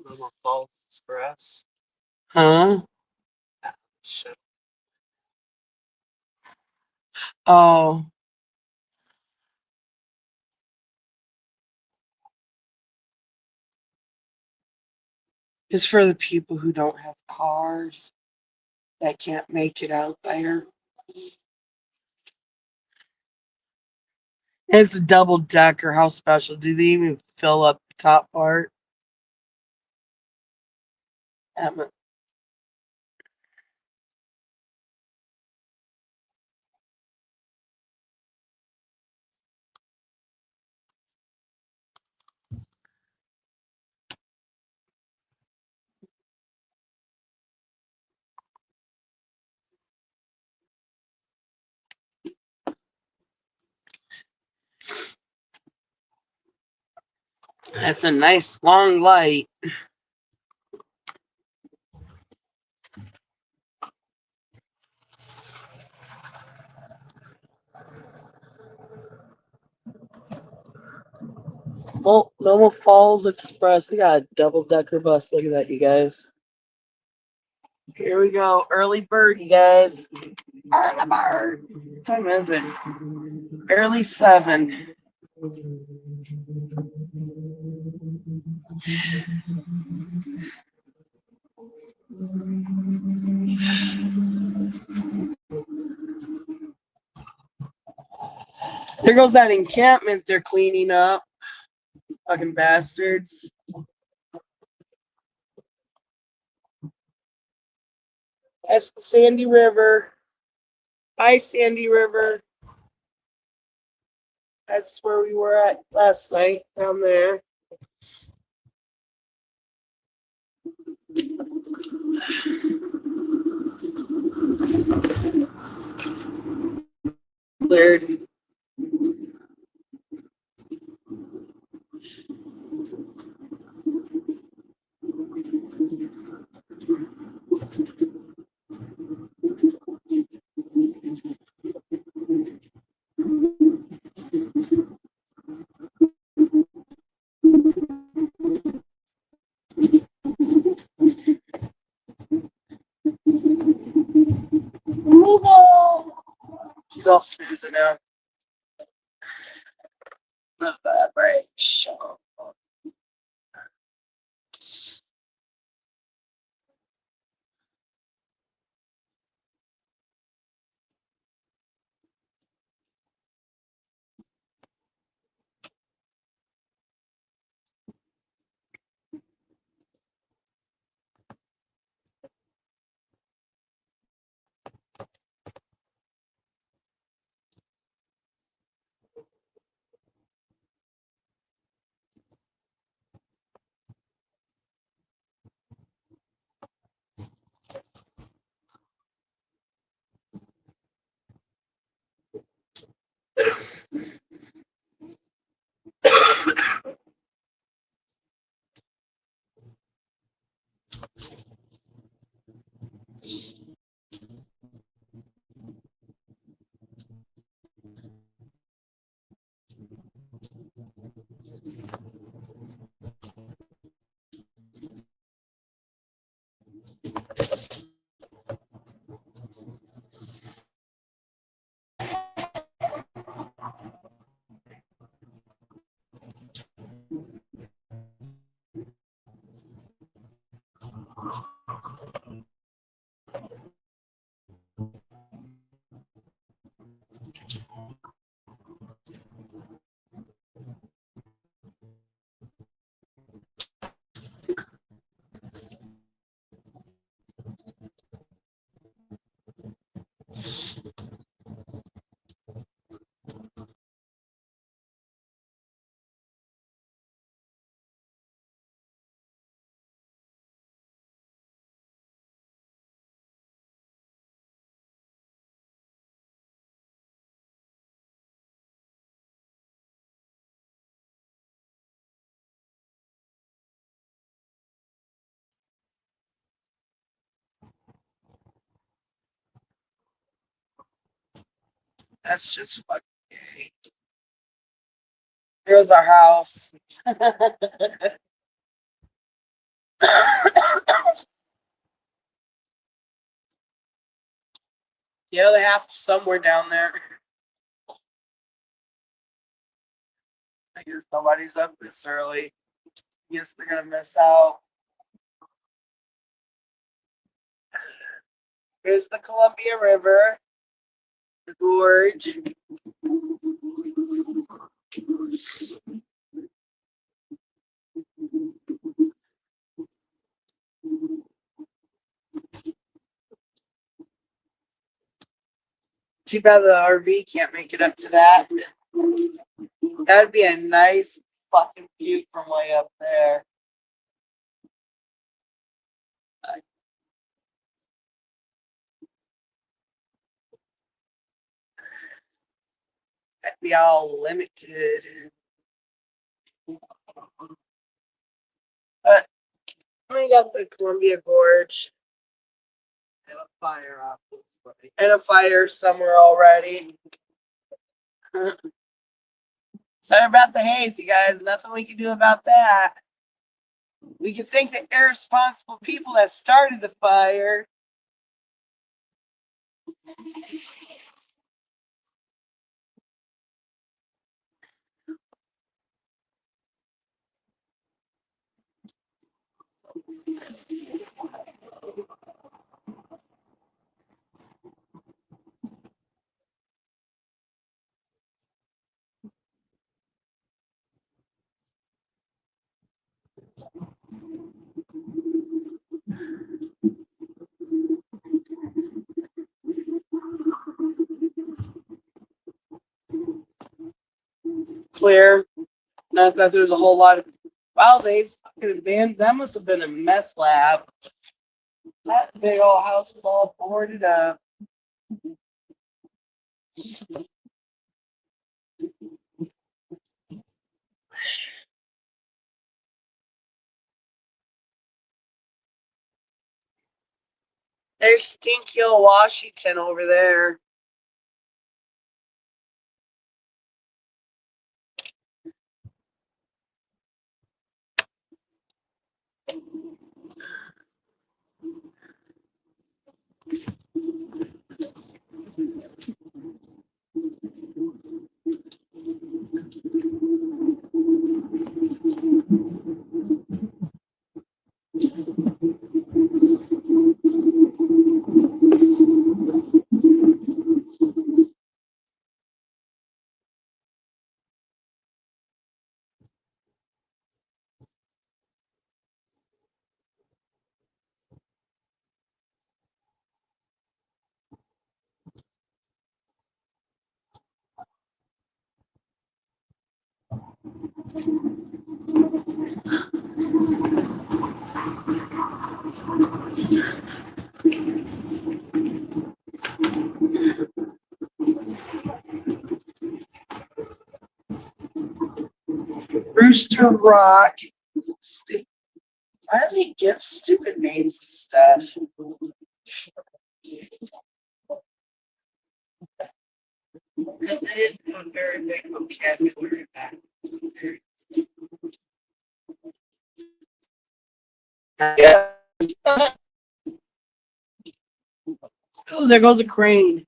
Little Falls Express. Huh? Shit. Oh, it's for the people who don't have cars that can't make it out there. It's a double decker. How special? Do they even fill up the top part? Um, That's a nice long light. Well, Normal Falls Express. We got a double decker bus. Look at that, you guys. Here we go. Early bird, you guys. Early bird. What time is it? Early 7. There goes that encampment they're cleaning up. Fucking bastards. That's the Sandy River. Hi, Sandy River. That's where we were at last night, down there. Cleared. She's all snoozing now. The vibration. That's just fucking gay. Here's our house. The other half somewhere down there. I guess nobody's up this early. I guess they're gonna miss out. Here's the Columbia River, the gorge. Too bad the RV can't make it up to that. That'd be a nice fucking view from way up there. That'd be all limited. But we got the Columbia Gorge and a fire off this way. And a fire somewhere already. Sorry about the haze, you guys. Nothing we can do about that. We can thank the irresponsible people that started the fire. Clear. Not that there's a whole lot of. Wow, they fucking abandoned. That must have been a meth lab. That big old house was all boarded up. There's Stinky old Washington over there. Rooster Rock. Why do they give stupid names to stuff? Because they didn't have a very big vocabulary back then. Yeah. Oh, there goes a crane.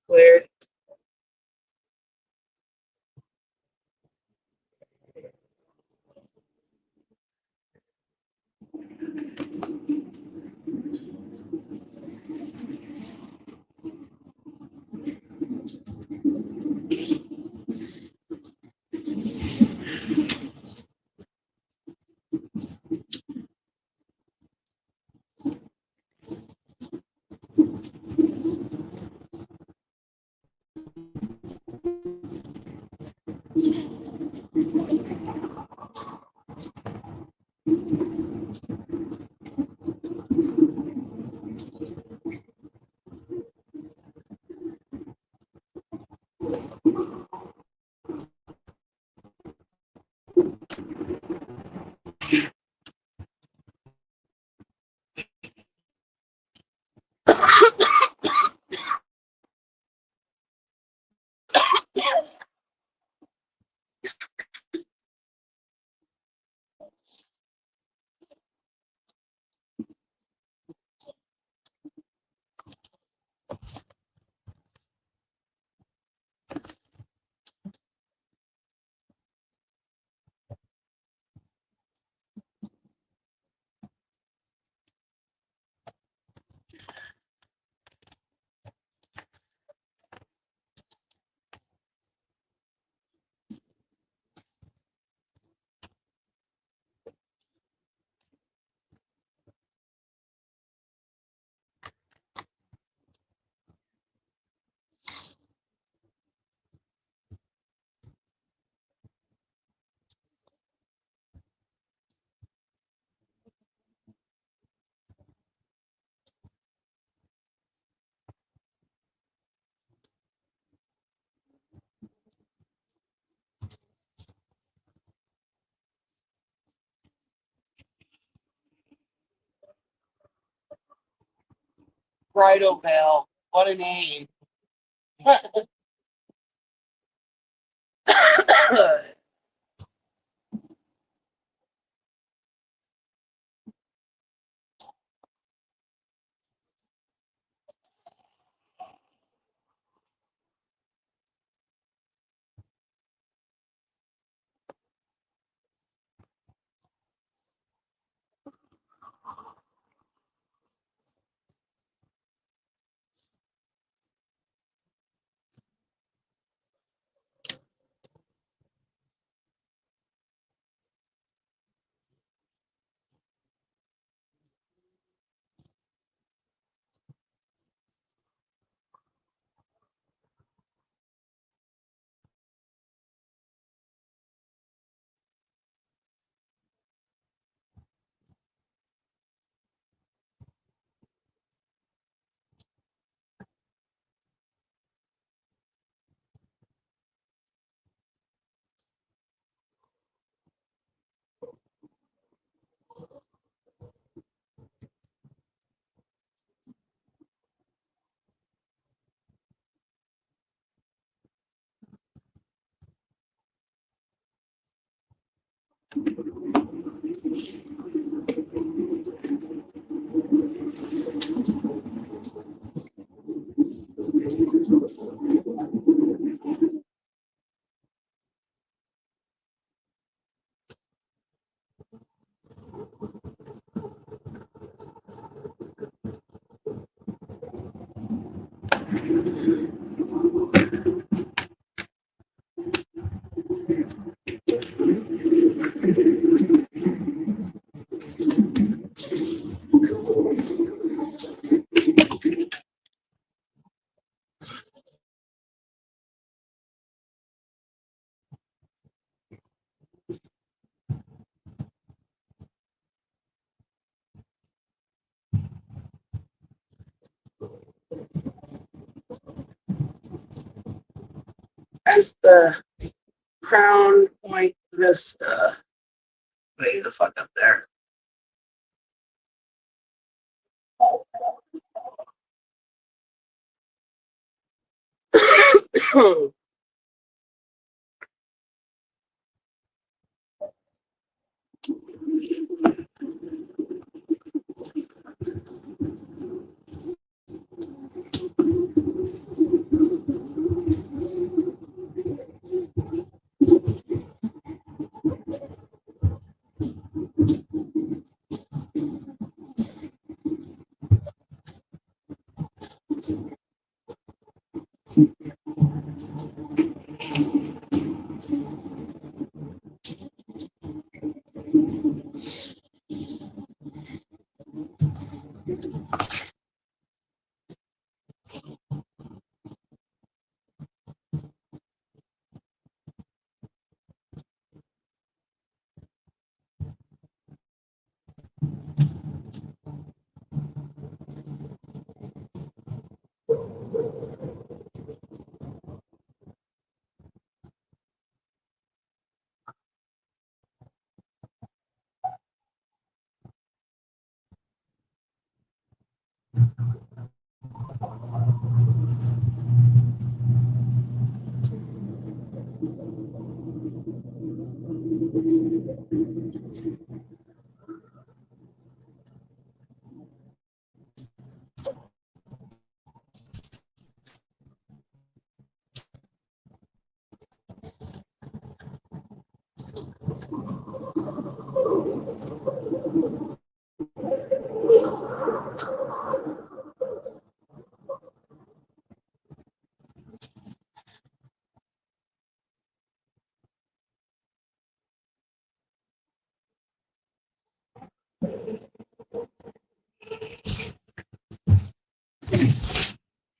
Cleared. Bridal What a name. That's the Crown Point Vista. Way the fuck up there.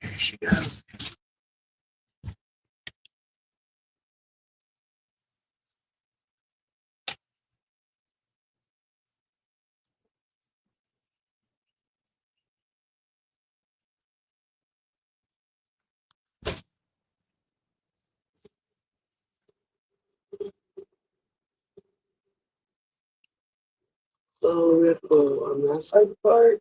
Here she goes. So we have to go on that side part.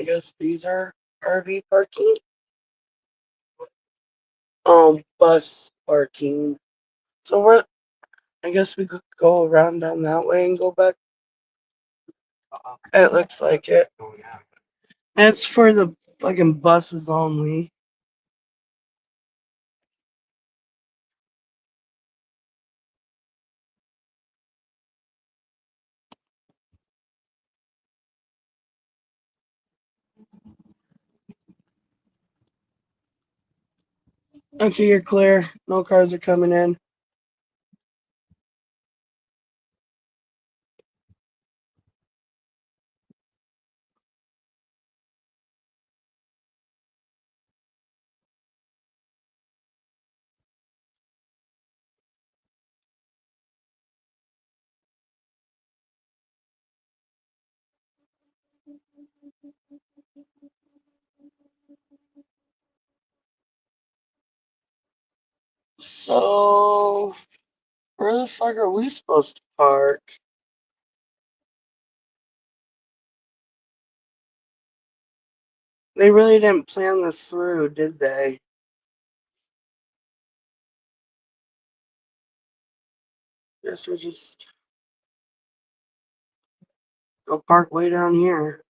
guess these are RV parking. Bus parking. So we're. I guess we could go around down that way and go back. It looks like it. Oh, yeah. It's for the fucking buses only. Okay, you're clear. No cars are coming in. So, where the fuck are we supposed to park? They really didn't plan this through, did they? Guess we just go park way down here.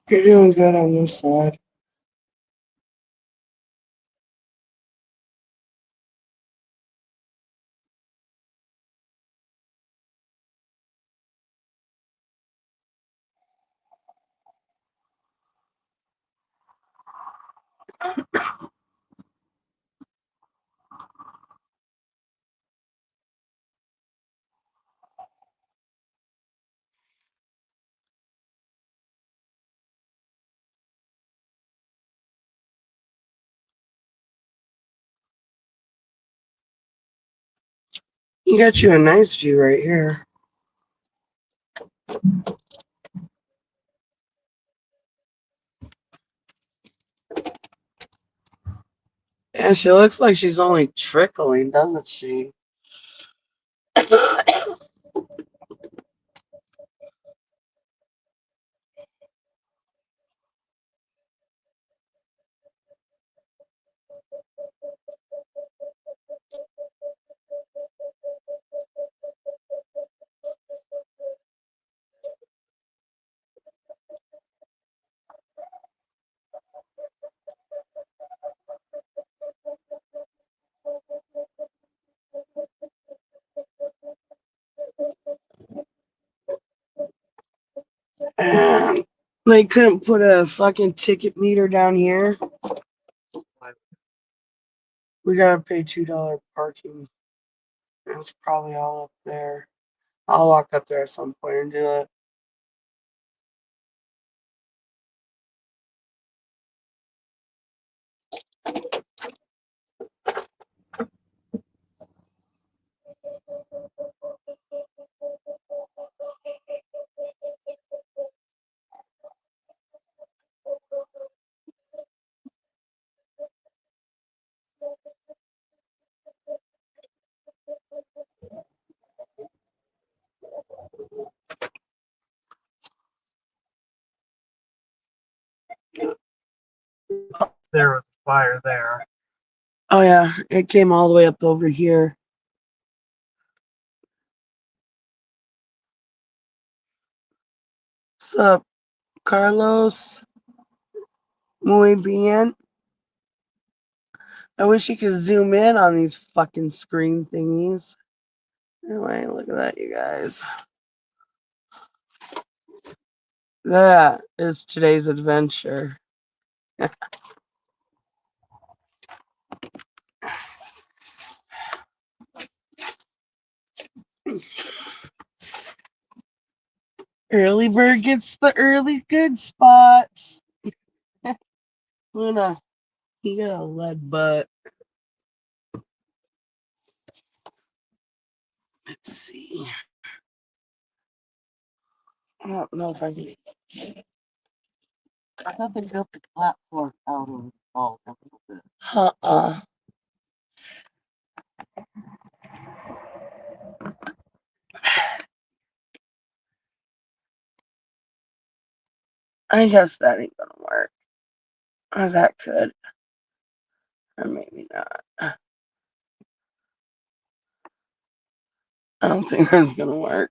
You're doing good on this side. You got you a nice view right here. Yeah, she looks like she's only trickling, doesn't she? And they couldn't put a fucking ticket meter down here. We gotta pay $2 parking. It's probably all up there. I'll walk up there at some point and do it. There was a fire there. Oh yeah, it came all the way up over here. What's up, Carlos? Muy bien. I wish you could zoom in on these fucking screen thingies. Anyway, look at that, you guys. That is today's adventure. Early bird gets the early good spots. Luna, you got a lead butt. Let's see. I don't know if I can. I thought they built the platform out of the falls a little bit. Uh-uh. I guess that ain't gonna work. Or that could. Or maybe not. I don't think that's gonna work.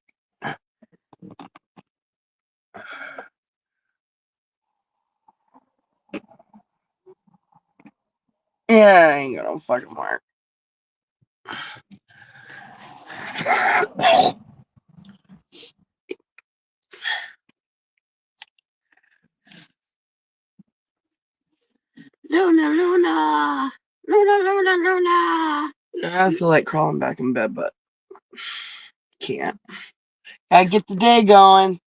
Yeah, it ain't gonna fucking work. Luna, Luna! Luna, Luna, Luna! I feel like crawling back in bed, but can't. Gotta get the day going.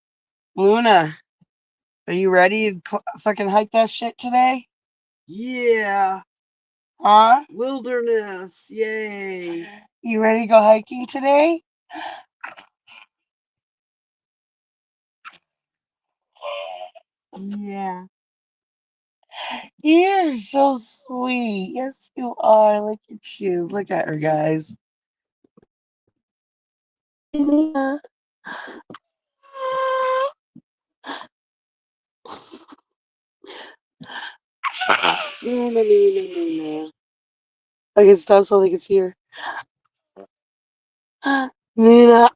Luna, are you ready to fucking hike that shit today? Yeah, Huh? wilderness, yay! You ready to go hiking today? Yeah. You're so sweet. Yes, you are. Look at you. Look at her, guys. Luna. Luna, Luna, Luna. I can stop so they can see her. Luna.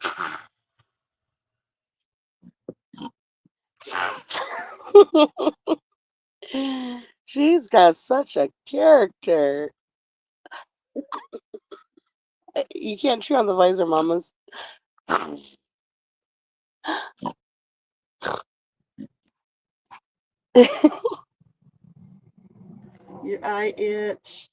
She's got such a character. You can't chew on the visor, mamas. Your eye itch.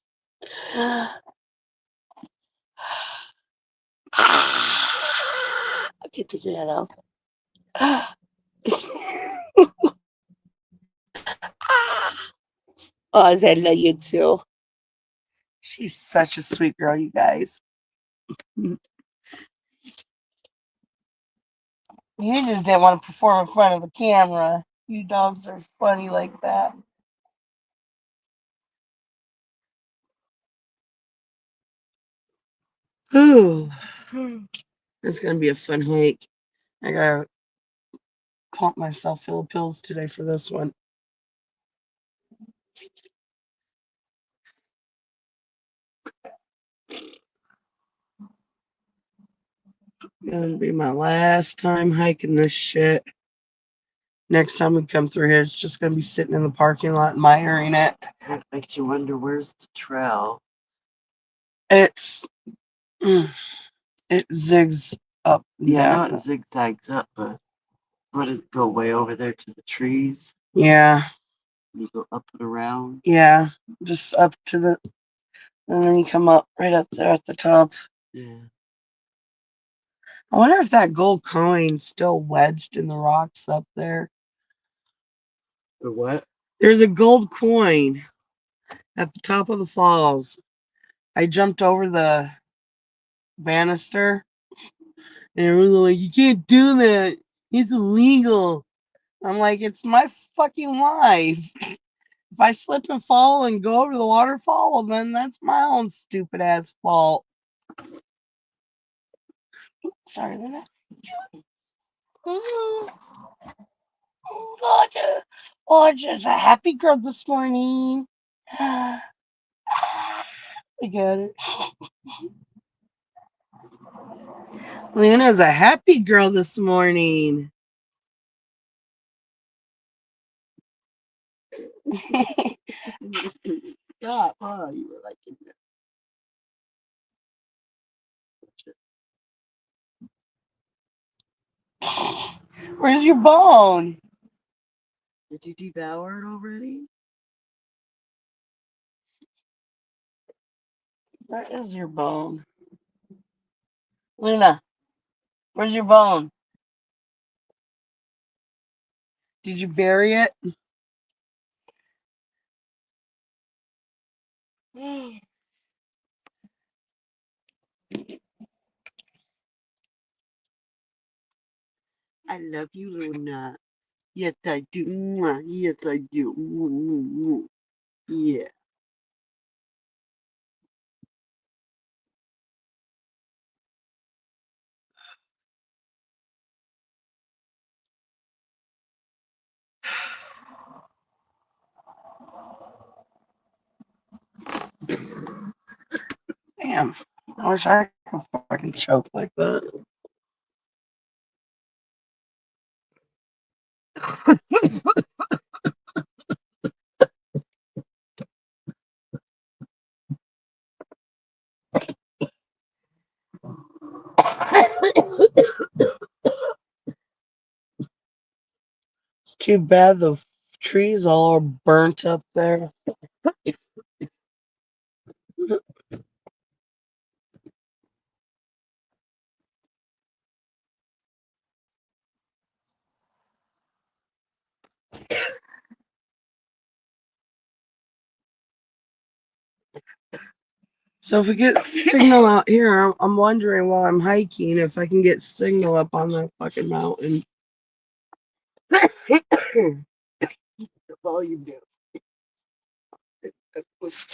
Okay, take your head out. Oh, I love you too. She's such a sweet girl, you guys. You just didn't want to perform in front of the camera. You dogs are funny like that. Ooh, it's gonna be a fun hike. I gotta pump myself full of pills today for this one. Gonna be my last time hiking this shit. Next time we come through here, it's just gonna be sitting in the parking lot admiring it. That makes you wonder where's the trail. It's it zigs up and Yeah, I know down. it zigzags up, but what does it go way over there to the trees? Yeah, You go up and around. yeah, just up to the, and then you come up right up there at the top. Yeah. I wonder if that gold coin's still wedged in the rocks up there. The what? There's a gold coin at the top of the falls. I jumped over the banister, and everyone's like, "You can't do that. It's illegal." I'm like, "It's my fucking life. If I slip and fall and go over the waterfall, well, then that's my own stupid ass fault." Sorry, Luna. Roger. Oh, just a happy girl this morning. I got it. Luna's a happy girl this morning. Stop, huh? You were like, where's your bone? Did you devour it already? Where is your bone? Luna, where's your bone? Did you bury it? I love you, Luna. Yes, I do. Mwah. Yes, I do. Yeah. Damn. I wish I could fucking choke like that. It's too bad the trees all are burnt up there. So if we get signal out here, I'm wondering while I'm hiking if I can get signal up on that fucking mountain. The volume down. That was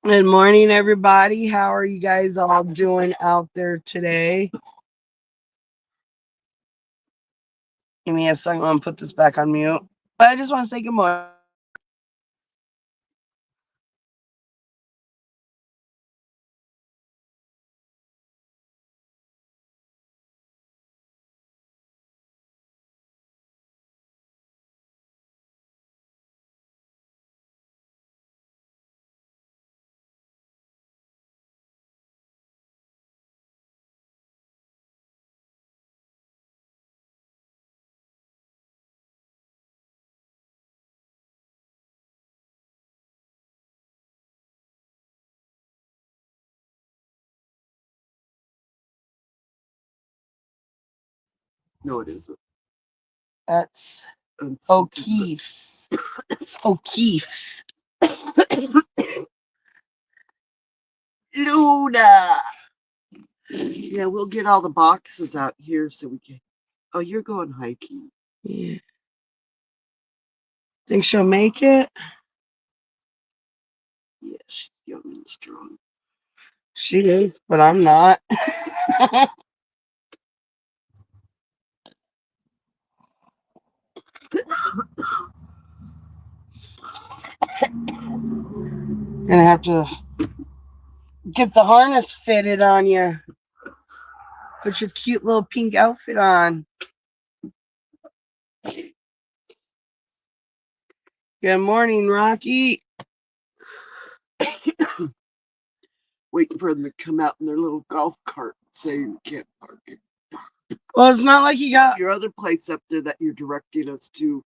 Good morning, everybody. How are you guys all doing out there today? Give me a second. I'm gonna put this back on mute. But I just want to say good morning. No, it isn't. That's It's O'Keefe's. It's O'Keefe's. Luna. Yeah, we'll get all the boxes out here so we can. Oh, you're going hiking. Yeah. Think she'll make it? Yeah, she's young and strong. She is, but I'm not. Gonna have to get the harness fitted on you. Put your cute little pink outfit on. Good morning, Rocky. Waiting for them to come out in their little golf cart and say you can't park it. Well, it's not like you got. Your other place up there that you're directing us to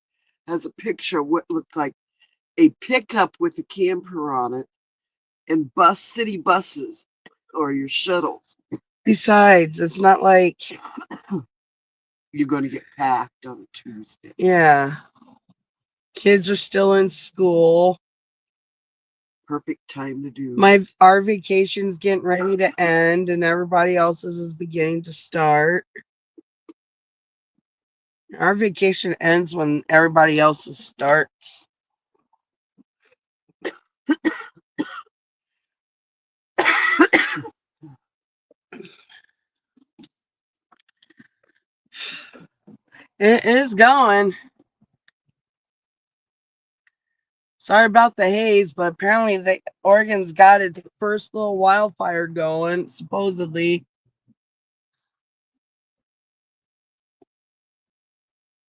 has a picture of what looked like a pickup with a camper on it and city buses or your shuttles. Besides, it's not like. You're going to get packed on Tuesday. Yeah. Kids are still in school. Perfect time to do. Our vacation's getting ready to end, and everybody else's is beginning to start. Our vacation ends when everybody else's starts. It is going. Sorry about the haze, but apparently Oregon's got its first little wildfire going, supposedly.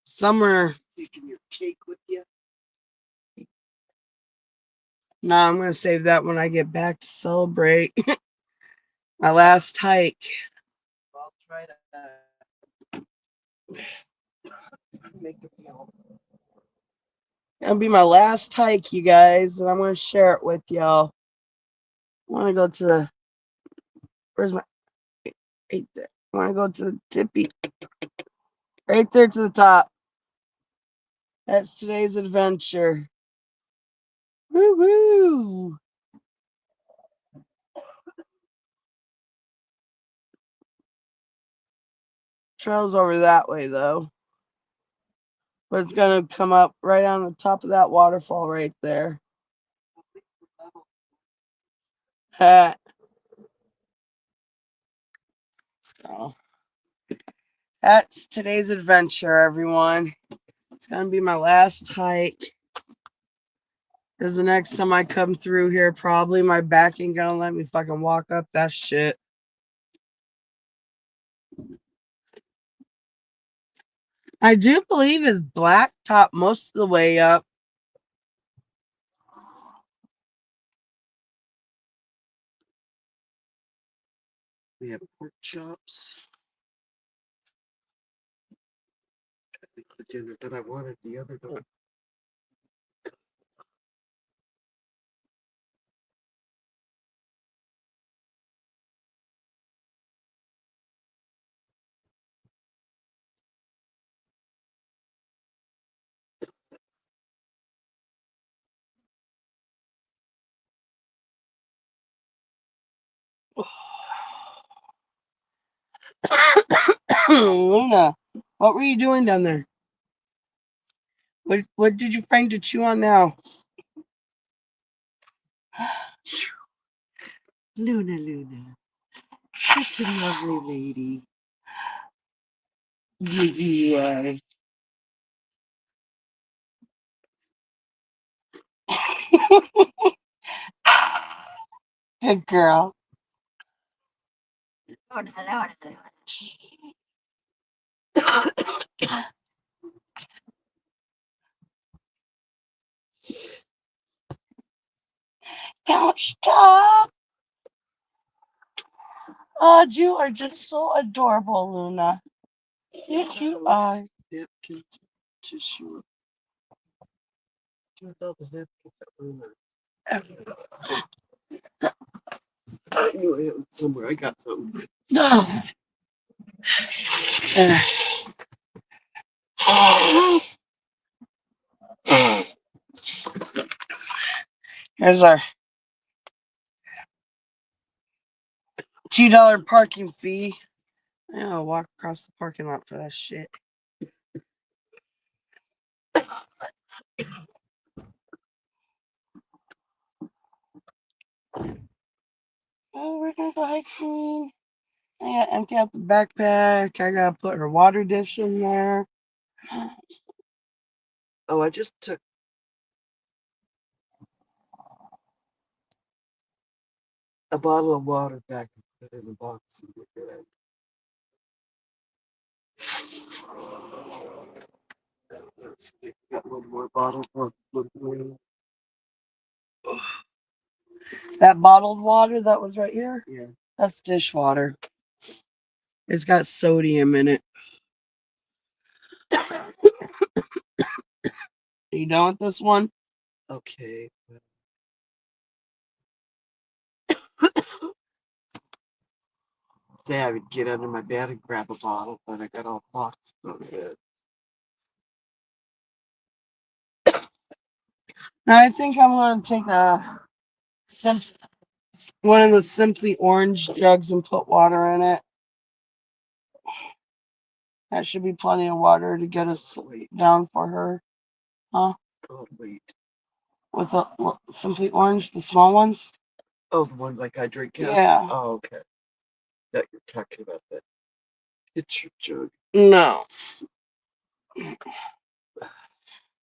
Summer. Taking your cake with you? No, I'm going to save that when I get back to celebrate my last hike. I'll try to make a meal. It'll be my last hike, you guys, and I'm going to share it with y'all. I want to go to the. Where's my. Right there. I want to go to the tippy. Right there to the top. That's today's adventure. Woo woo! Trail's over that way though. But it's gonna come up right on the top of that waterfall right there. So that's today's adventure, everyone. It's gonna be my last hike. Because the next time I come through here, probably my back ain't gonna let me fucking walk up that shit. I do believe it's blacktop most of the way up. We have pork chops. The dinner that I wanted the other day. Luna, what were you doing down there? What did you find to chew on now? Luna. Such a lovely lady. Yeah. Good girl. Don't stop. Oh, you are just so adorable, Luna. Yes, you are. Napkins, tissue. With all the napkins that were in there. I knew I had it somewhere. I got some. No. Here's our $2 parking fee. I'll walk across the parking lot for that shit. Oh, we're gonna go hiking. I gotta empty out the backpack. I gotta put her water dish in there. Oh, I just took a bottle of water back and put it in the box. And we're good. Let's see, got one more bottle. One more. That bottled water that was right here, Yeah. that's dishwater. It's got sodium in it. Are you done with this one? Okay. Say I would get under my bed and grab a bottle, but I got all boxed on the bed. Now I think I'm gonna take one of the Simply Orange jugs and put water in it. That should be plenty of water to get us down for her. Huh? Oh, wait. With the Simply Orange, the small ones? Oh, the one like I drink out? Yeah. Oh, okay. That you're talking about that picture jug. No.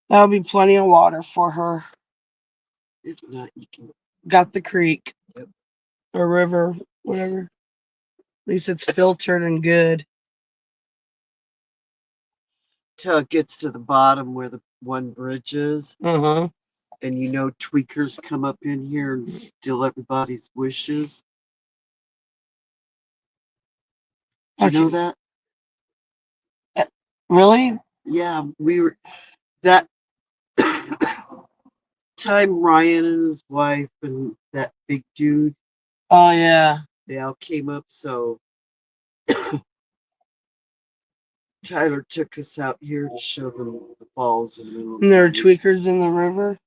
That'll be plenty of water for her. If not, you can. Got the creek. Yep. Or river, whatever. At least it's filtered and good. Till it gets to the bottom where the one bridge is. Uh-huh. And you know tweakers come up in here and steal everybody's wishes. Do you know that? Really? Yeah, we were that time Ryan and his wife and that big dude, Oh, yeah. they all came up, so Tyler took us out here to show them the falls in the middle of And there are the night. tweakers in the river?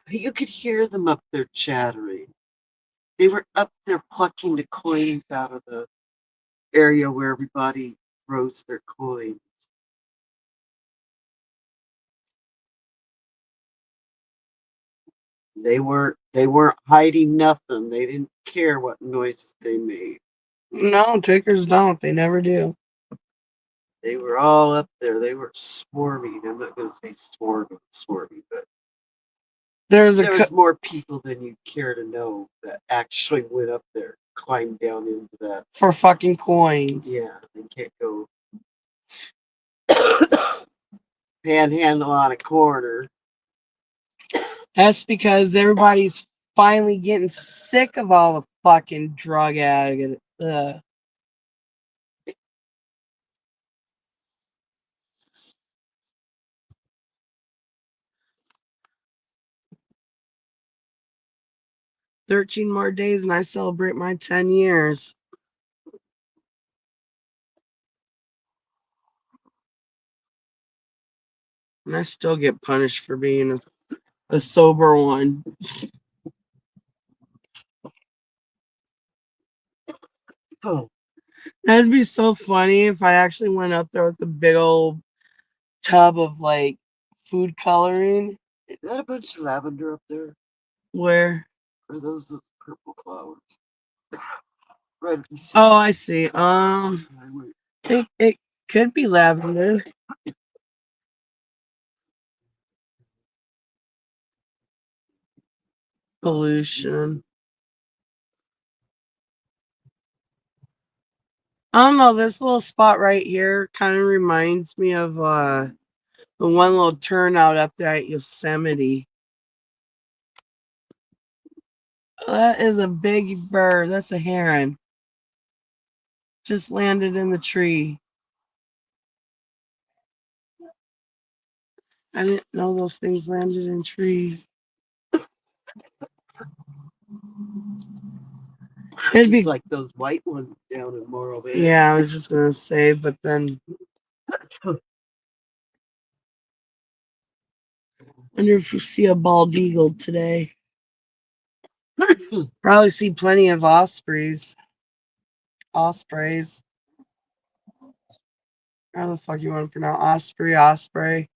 You could hear them up there chattering. They were up there plucking the coins out of the area where everybody throws their coins. They weren't hiding nothing. They didn't care what noises they made. No, tweakers don't. They never do. They were all up there. They were swarming. I'm not going to say swarming, but there was more people than you'd care to know that actually went up there, climbed down into that. For fucking coins. Yeah, they can't go panhandle on a corner. That's because everybody's finally getting sick of all the fucking drug addicts. 13 more days and I celebrate my 10 years. And I still get punished for being a sober one. Oh, that'd be so funny if I actually went up there with a big old tub of like food coloring. Is that a bunch of lavender up there? Where? Or those purple flowers? Right. Oh, I see. It could be lavender. Pollution. I don't know. This little spot right here kind of reminds me of the one little turnout up there at Yosemite. That is a big bird. That's a heron. Just landed in the tree. I didn't know those things landed in trees. It'd be like those white ones down in Morro Bay. Yeah, I was just gonna say, but then Wonder if you see a bald eagle today. Probably see plenty of ospreys. Ospreys. How the fuck you want to pronounce osprey? Osprey.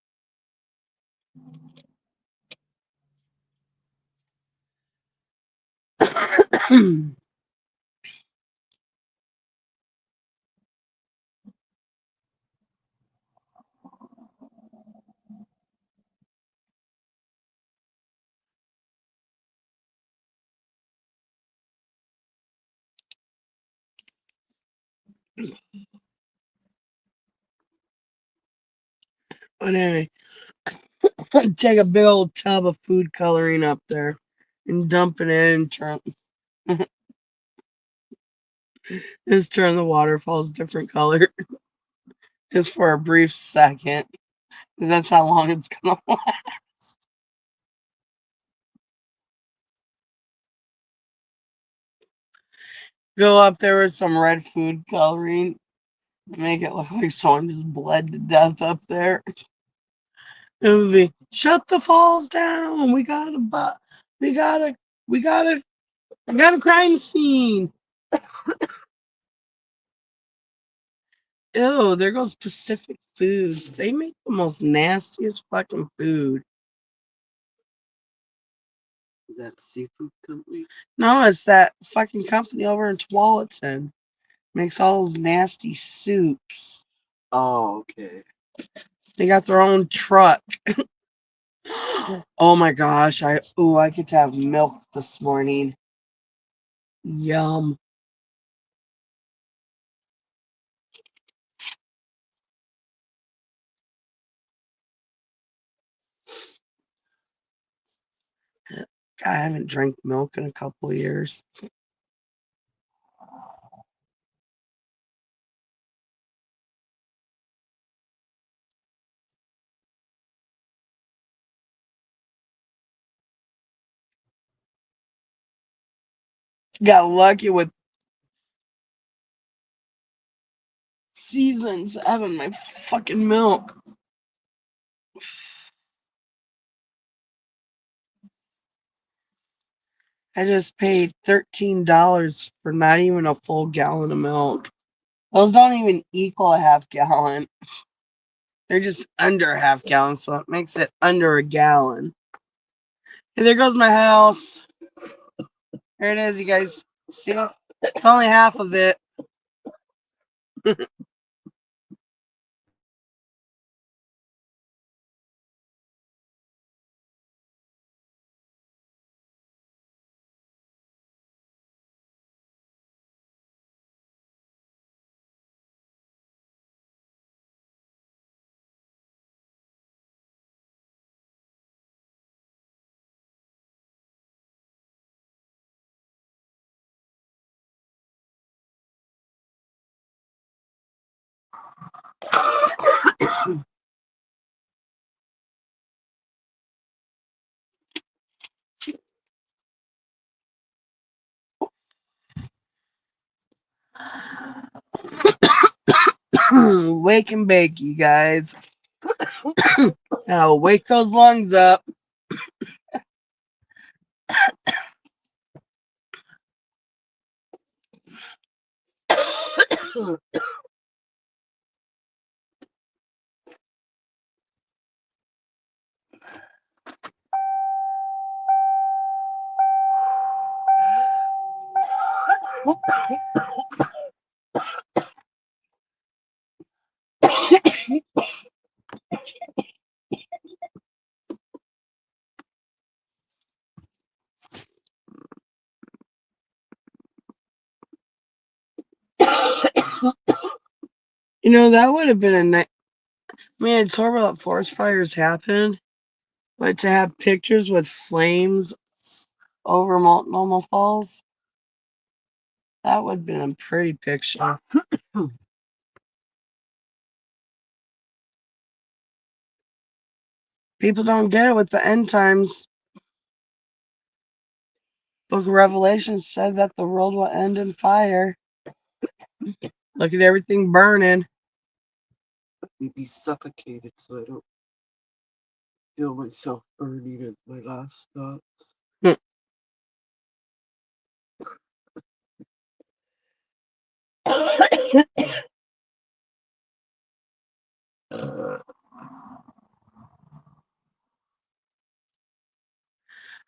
But anyway, take a big old tub of food coloring up there and dump it in and turn just turn the waterfalls different color just for a brief second. 'Cause that's how long it's gonna last. Go up there with some red food coloring and make it look like someone just bled to death up there. It would be shut the falls down. We gotta we gotta we got a crime scene. Ew, there goes Pacific Foods. They make the most nastiest fucking food. Is that seafood company? No, it's that fucking company over in Tualatin. Makes all those nasty soups. Oh, okay. They got their own truck. Oh my gosh, I get to have milk this morning. Yum. God, I haven't drank milk in a couple of years. Got lucky with seasons having my fucking milk. I just paid $13 for not even a full gallon of milk. Those don't even equal a half gallon. They're just under a half gallon, so it makes it under a gallon. And there goes my house. There it is, you guys. See, it's only half of it. Wake and bake, you guys. Now wake those lungs up. You know, that would have been a nice. I mean, it's horrible that forest fires happen, but to have pictures with flames over Multnomah Falls, that would have been a pretty picture. People don't get it with the end times. Book of Revelation said that the world will end in fire. Look at everything burning. You'd be suffocated, so I don't. feel myself burning as my last thoughts.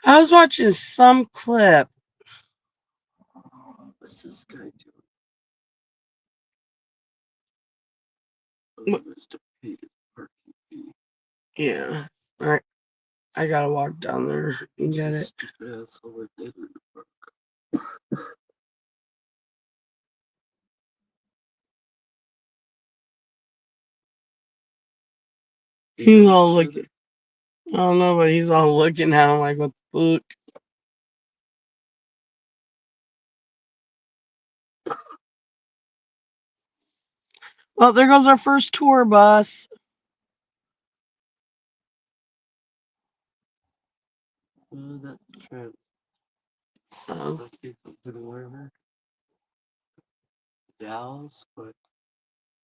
I was watching some clip. What's this guy doing? What? Oh, must have paid his parking fee. Yeah. All right. I gotta walk down there and get This it. stupid asshole with it in the park. He's all looking. I don't know, but he's all looking at him like, what the fuck? Well, there goes our first tour bus. That trip. Oh, Must be something wherever. Dallas, but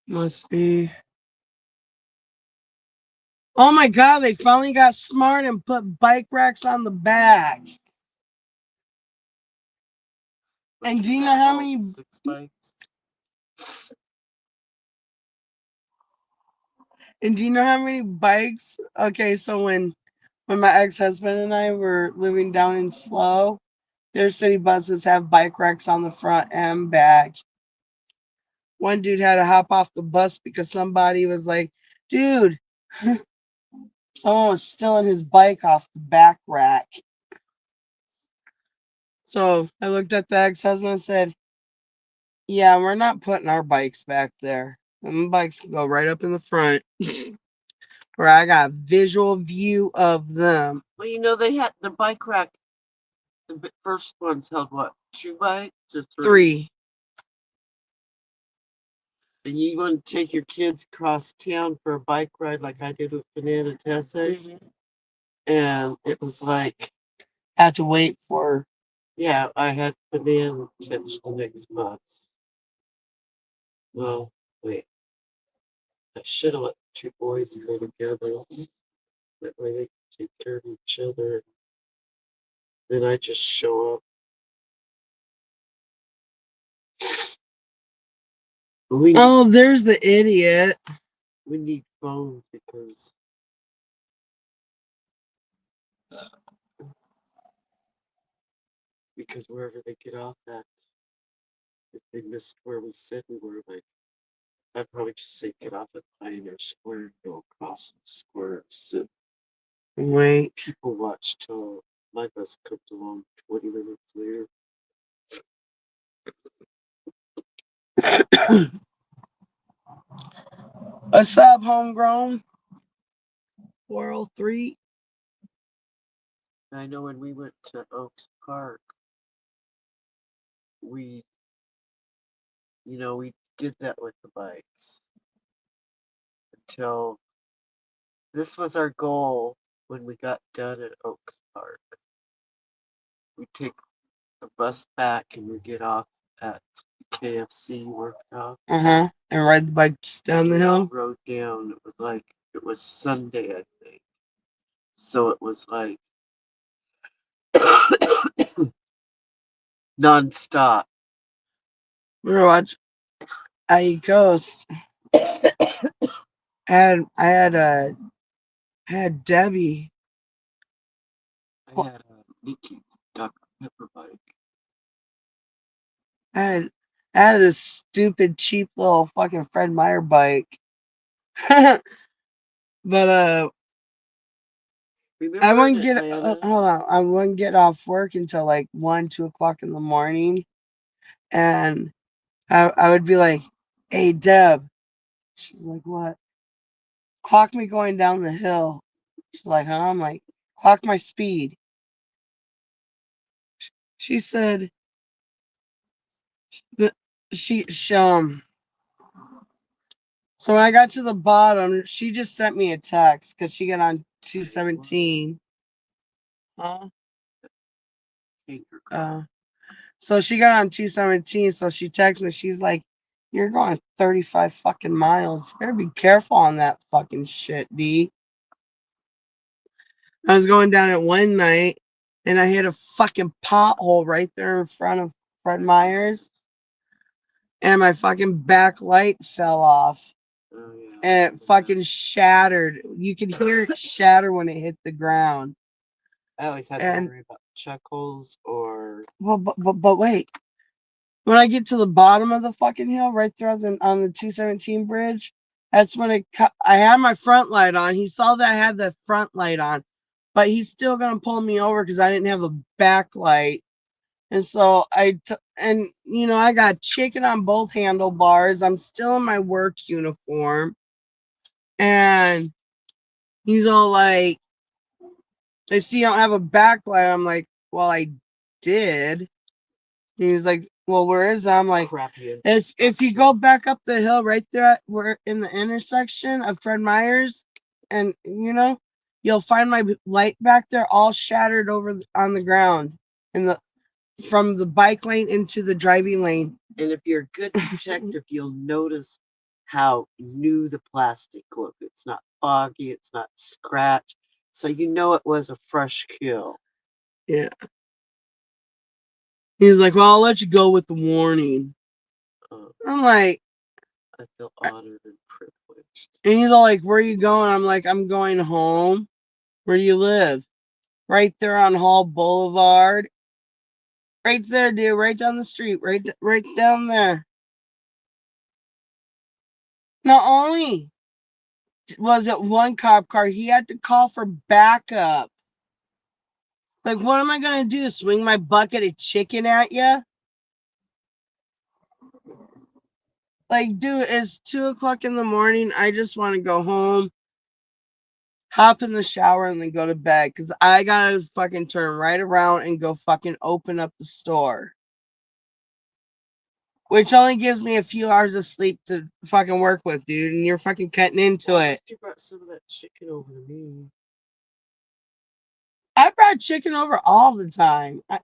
must be. Oh my god, they finally got smart and put bike racks on the back. And do you know how many? 6 bikes. And do you know how many bikes? Okay, so when my ex-husband and I were living down in Slow, their city buses have bike racks on the front and back. One dude had to hop off the bus because somebody was like, dude, someone was stealing his bike off the back rack. So I looked at the ex-husband and said, yeah, we're not putting our bikes back there. Them bikes can go right up in the front where I got visual view of them. Well, you know, they had the bike rack. The first ones held what? 2 bikes or 3? 3. And you want to take your kids across town for a bike ride like I did with Banana Tessa. And it was like, Had to wait for. yeah, I had Banana catch the next bus. Well, wait. I should have let the 2 boys go together. That way they can take care of each other. Then I just show up. Oh, there's the idiot. We need phones because wherever they get off at, if they missed where we said we were, like, I'd probably just say get off at Pioneer Square, go across the square, sit. Wait. People watch till my bus comes along 20 minutes later. What's up, homegrown? 403. I know when we went to Oaks Park, we did that with the bikes until this was our goal when we got done at Oaks Park. We take the bus back and we get off at KFC workshop. And ride the bikes down the hill. Rode down. It was Sunday, I think. So it was like non-stop. We were watching IE Coast. I had Debbie. I had Nikki's Dr. Pepper bike. I had this stupid cheap little fucking Fred Meyer bike. But I wouldn't get hold on. I wouldn't get off work until like 1, 2 o'clock in the morning, and I would be like, "Hey, Deb." She's like, "What?" Clock me going down the hill. She's like, "Huh?" I'm like, "Clock my speed." She said that so when I got to the bottom, she just sent me a text because she got on 217. Huh? So she got on 217, so she texted me. She's like, "You're going 35 fucking miles. You better be careful on that fucking shit, D." I was going down it one night and I hit a fucking pothole right there in front of Fred Meyer's. And my fucking back light fell off. Oh, yeah. And it fucking shattered. You could hear it shatter when it hit the ground. I always had to worry about chuck holes or. Well, but wait. When I get to the bottom of the fucking hill, right there on the 217 bridge, that's when I had my front light on. He saw that I had the front light on, but he's still gonna pull me over because I didn't have a backlight. And so and I got chicken on both handlebars. I'm still in my work uniform, and he's all like, "I see you don't have a backlight." I'm like, "Well, I did." And he's like, "Well, where is it?" I'm like, Crappy. if you go back up the hill right there, we're in the intersection of Fred Meyer's, and you'll find my light back there all shattered over on the ground from the bike lane into the driving lane. And if you're a good detective, you'll notice how new the plastic look. It's not foggy, it's not scratched. So you know it was a fresh kill. Yeah. He's like, "Well, I'll let you go with the warning." I'm like, I feel honored and privileged. And he's all like, "Where are you going?" I'm like, "I'm going home." "Where do you live?" "Right there on Hall Boulevard." "Right there, dude. Right down the street. Right down there." Not only was it one cop car, he had to call for backup. Like, what am I gonna do? Swing my bucket of chicken at you? Like, dude, it's 2 o'clock in the morning. I just want to go home, hop in the shower, and then go to bed because I gotta fucking turn right around and go fucking open up the store. Which only gives me a few hours of sleep to fucking work with, dude, and you're fucking cutting into it. You brought some of that chicken over to me. I brought chicken over all the time. I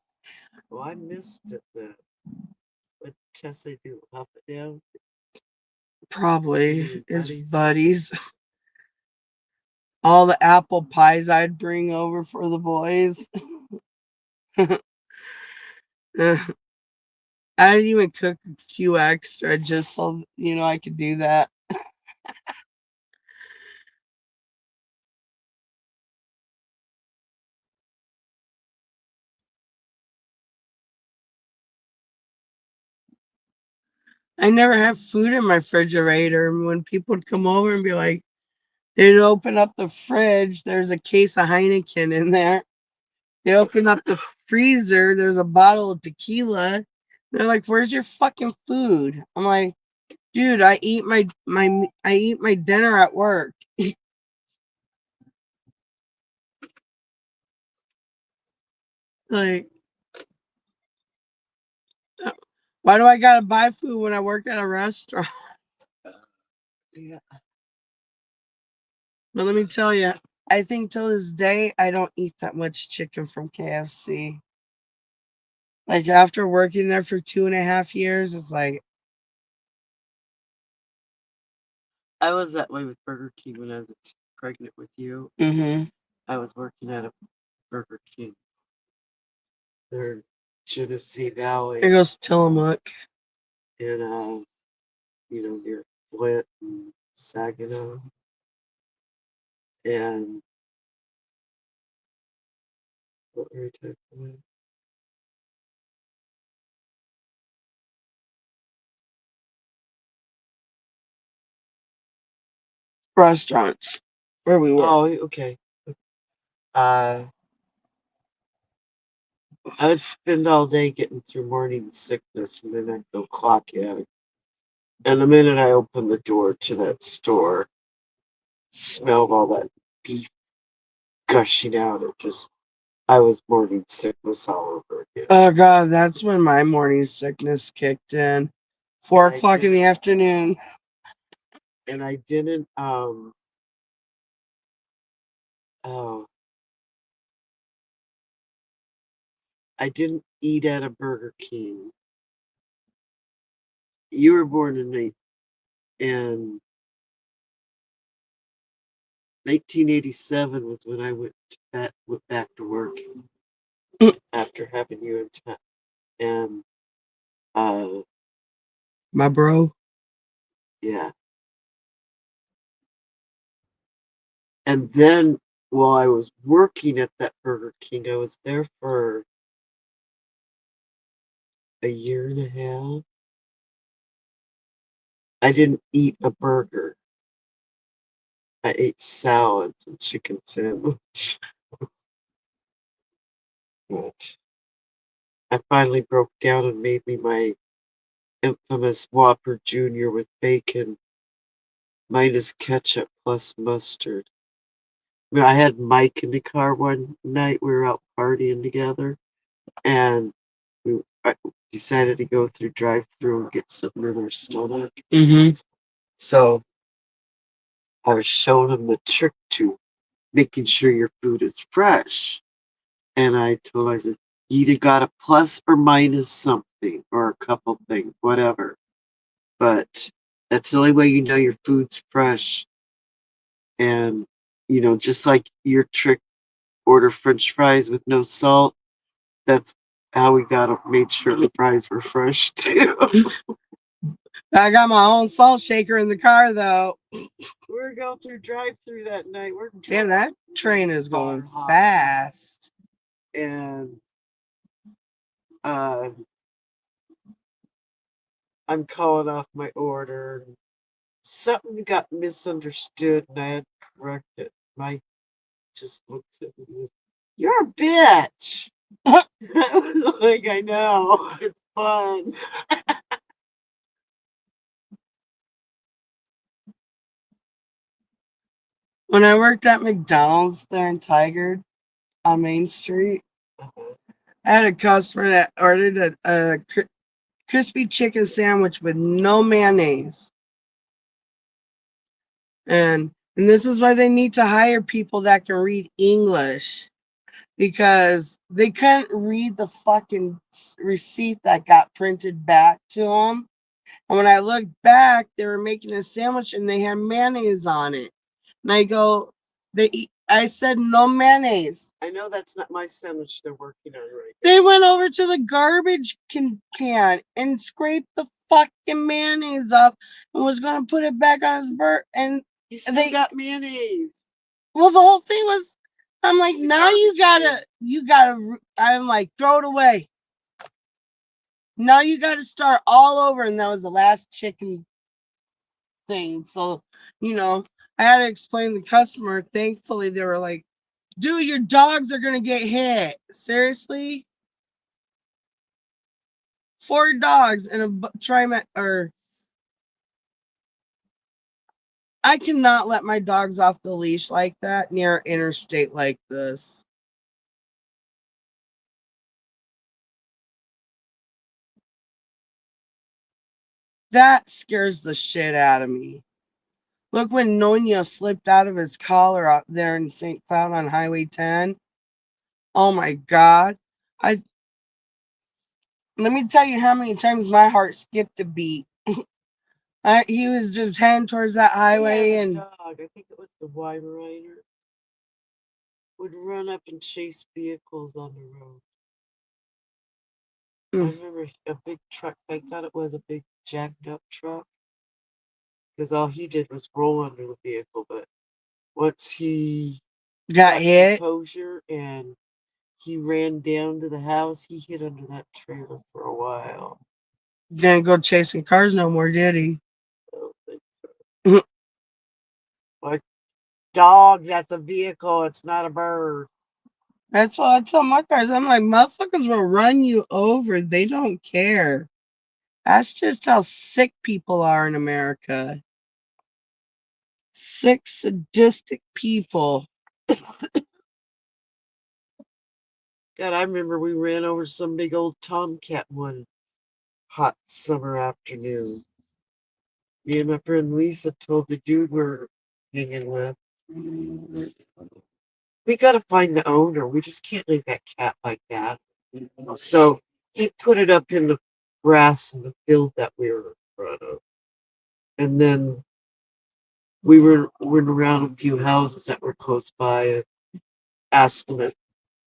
missed it then. What Tessa do? Up it down? Probably his buddies. All the apple pies I'd bring over for the boys. I didn't even cook a few extra just so I could do that. I never have food in my refrigerator. When people would come over and be like, they'd open up the fridge, there's a case of Heineken in there. They open up the freezer, there's a bottle of tequila. They're like, "Where's your fucking food?" I'm like, "Dude, I eat my dinner at work." Like, why do I gotta buy food when I work at a restaurant? Yeah. But let me tell you, I think till this day I don't eat that much chicken from KFC. Like after working there for 2.5 years, it's like I was that way with Burger King when I was pregnant with you. I was working at a Burger King. They're Genesee Valley. Here goes Tillamook. And near Flint and Saginaw. And what were we talking about? Restaurants where we were. Oh, okay. I would spend all day getting through morning sickness, and then I'd go clock in. And the minute I opened the door to that store, smelled all that beef gushing out. I was morning sickness all over again. Oh god, that's when my morning sickness kicked in. 4 o'clock in the afternoon. And I didn't, I didn't eat at a Burger King. You were born in 1987 was when I went back to work after having you in town. And My bro. yeah. And then while I was working at that Burger King, I was there for a year and a half. I didn't eat a burger. I ate salads and chicken sandwich. But I finally broke down and made me my infamous Whopper Jr. with bacon, minus ketchup plus mustard. I had Mike in the car one night. We were out partying together, and I decided to go through drive-through and get something in our stomach. Mm-hmm. So I was showing him the trick to making sure your food is fresh. And I told him, I said, you either got a plus or minus something or a couple things, whatever. But that's the only way you know your food's fresh. And, just like your trick, order French fries with no salt. That's how we made sure the fries were fresh too. I got my own salt shaker in the car though. We're going through drive-through that night. Damn, that train is going hot. fast. And uh, I'm calling off my order. Something got misunderstood and I had to correct it. Mike just looks at me and goes, you're a bitch. I was like, I know. It's fun. When I worked at McDonald's there in Tigard on Main Street, I had a customer that ordered a crispy chicken sandwich with no mayonnaise. And this is why they need to hire people that can read English, because they couldn't read the fucking receipt that got printed back to them. And when I looked back, they were making a sandwich and they had mayonnaise on it. And I go, I said no mayonnaise. I know that's not my sandwich they're working on right now. They went over to the garbage can and scraped the fucking mayonnaise up and was gonna put it back on his burger. And You still got mayonnaise. well, the whole thing was, I'm like, The now you gotta. I'm like, throw it away. Now you gotta start all over, and that was the last chicken thing. So, I had to explain to the customer. Thankfully, they were like, dude, your dogs are gonna get hit. Seriously? 4 dogs and or I cannot let my dogs off the leash like that near an interstate like this. That scares the shit out of me. Look when Nonya slipped out of his collar out there in St. Cloud on Highway 10. Oh my God. Let me tell you how many times my heart skipped a beat. He was just heading towards that highway and dog, I think it was the Weimaraner, would run up and chase vehicles on the road. I remember a big truck, I thought it was a big jacked up truck, because all he did was roll under the vehicle, but once he got hit. Composure and he ran down to the house, he hid under that trailer for a while. Didn't go chasing cars no more, did he? I don't think so. Like, dog, that's a vehicle, it's not a bird. That's what I tell my cars. I'm like, motherfuckers will run you over. They don't care. That's just how sick people are in America. Sick, sadistic people. God, I remember we ran over some big old tomcat one hot summer afternoon. Me and my friend Lisa told the dude we're hanging with, we gotta find the owner. We just can't leave that cat like that. So he put it up in the grass in the field that we were in front of. And then We went around a few houses that were close by and asked them if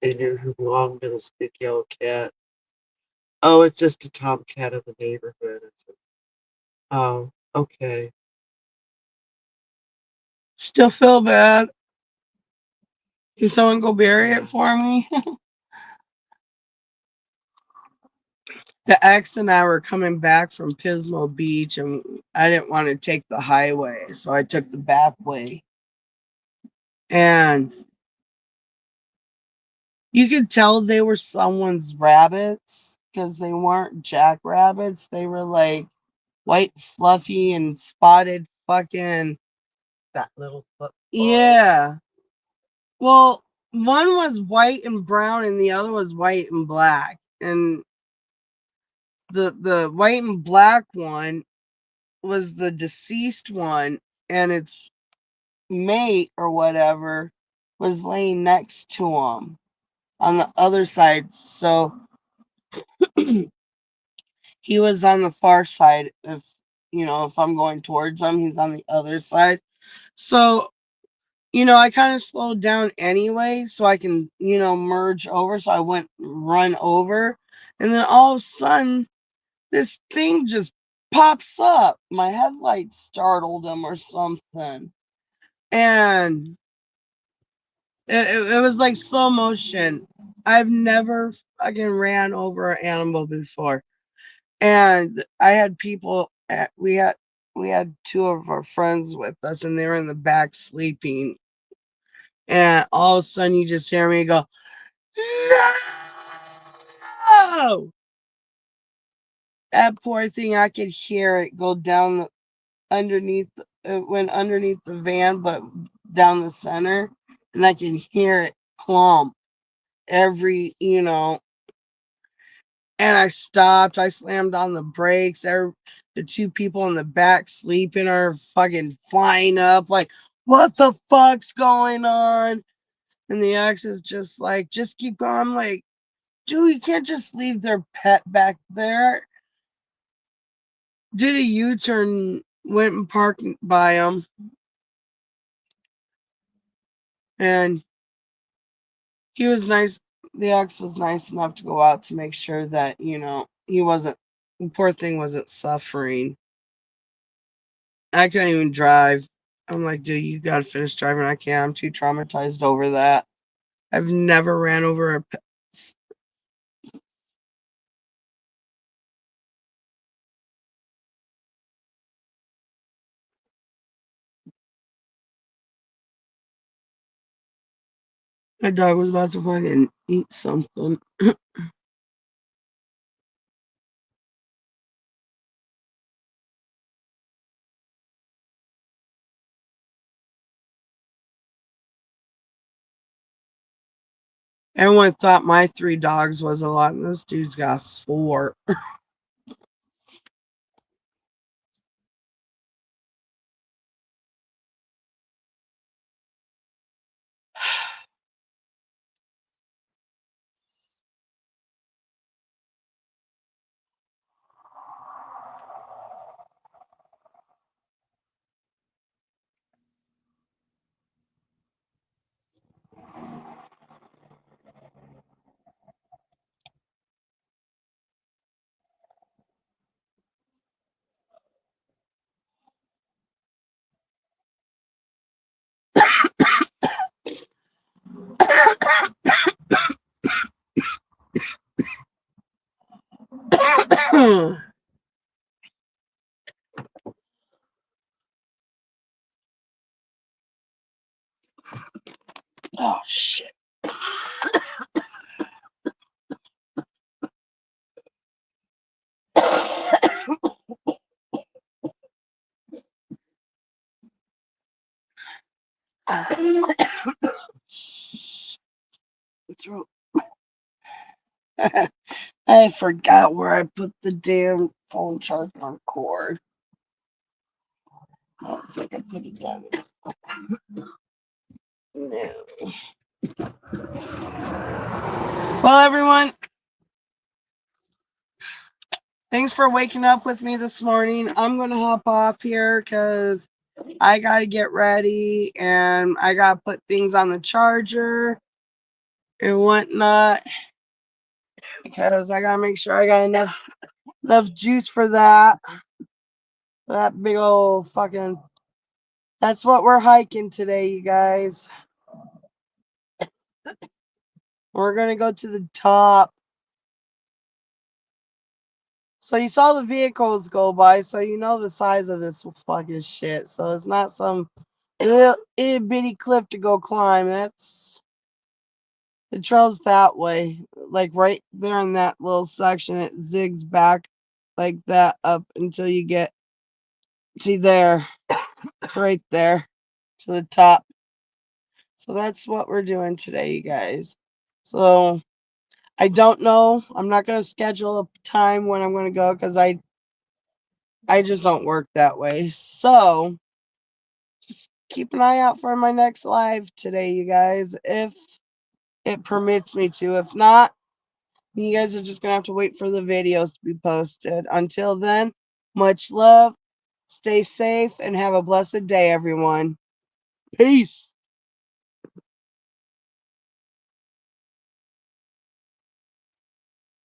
they knew who belonged to this big yellow cat. Oh, it's just a tomcat of the neighborhood. I said, oh, okay. Still feel bad. Can someone go bury it for me? The ex and I were coming back from Pismo Beach, and I didn't want to take the highway, so I took the back way. And you could tell they were someone's rabbits because they weren't jackrabbits. They were like white, fluffy, and spotted fucking. That little foot. Yeah. Well, one was white and brown, and the other was white and black. And the white and black one was the deceased one, and its mate or whatever was laying next to him on the other side. So he was on the far side. If I'm going towards him, he's on the other side. So, I kind of slowed down anyway so I can, merge over. So I went run over. And then all of a sudden, this thing just pops up. My headlights startled him or something. And it was like slow motion. I've never fucking ran over an animal before. And I had people we had two of our friends with us and they were in the back sleeping. And all of a sudden you just hear me go, no! That poor thing, I could hear it go down underneath. It went underneath the van, but down the center, and I can hear it clump every. And I stopped. I slammed on the brakes. The two people in the back sleeping are fucking flying up, like, what the fuck's going on? And the ex is just like, just keep going. I'm like, dude, you can't just leave their pet back there. Did a U-turn, went and parked by him, and he was nice. The ex was nice enough to go out to make sure that, he wasn't, the poor thing wasn't suffering. I couldn't even drive. I'm like, dude, you gotta finish driving. I can't. I'm too traumatized over that. I've never ran over a pet. My dog was about to fucking eat something. Everyone thought my 3 dogs was a lot, and this dude's got 4. Oh shit. Throat. I forgot where I put the damn phone charger cord. I don't think I put it down. No. Well, everyone, thanks for waking up with me this morning. I'm going to hop off here because I gotta get ready and I gotta put things on the charger and whatnot because I gotta make sure I got enough juice for that. That big old fucking. That's what we're hiking today, you guys. We're gonna go to the top. So you saw the vehicles go by, so you know the size of this fucking shit. So it's not some little itty bitty cliff to go climb. The trail's that way. Like right there in that little section, it zigs back like that up until you get to there, right there, to the top. So that's what we're doing today, you guys. So I don't know. I'm not gonna schedule a time when I'm gonna go because I just don't work that way. So just keep an eye out for my next live today, you guys, if it permits me to. If not, you guys are just gonna have to wait for the videos to be posted. Until then, much love, stay safe, and have a blessed day, everyone. Peace.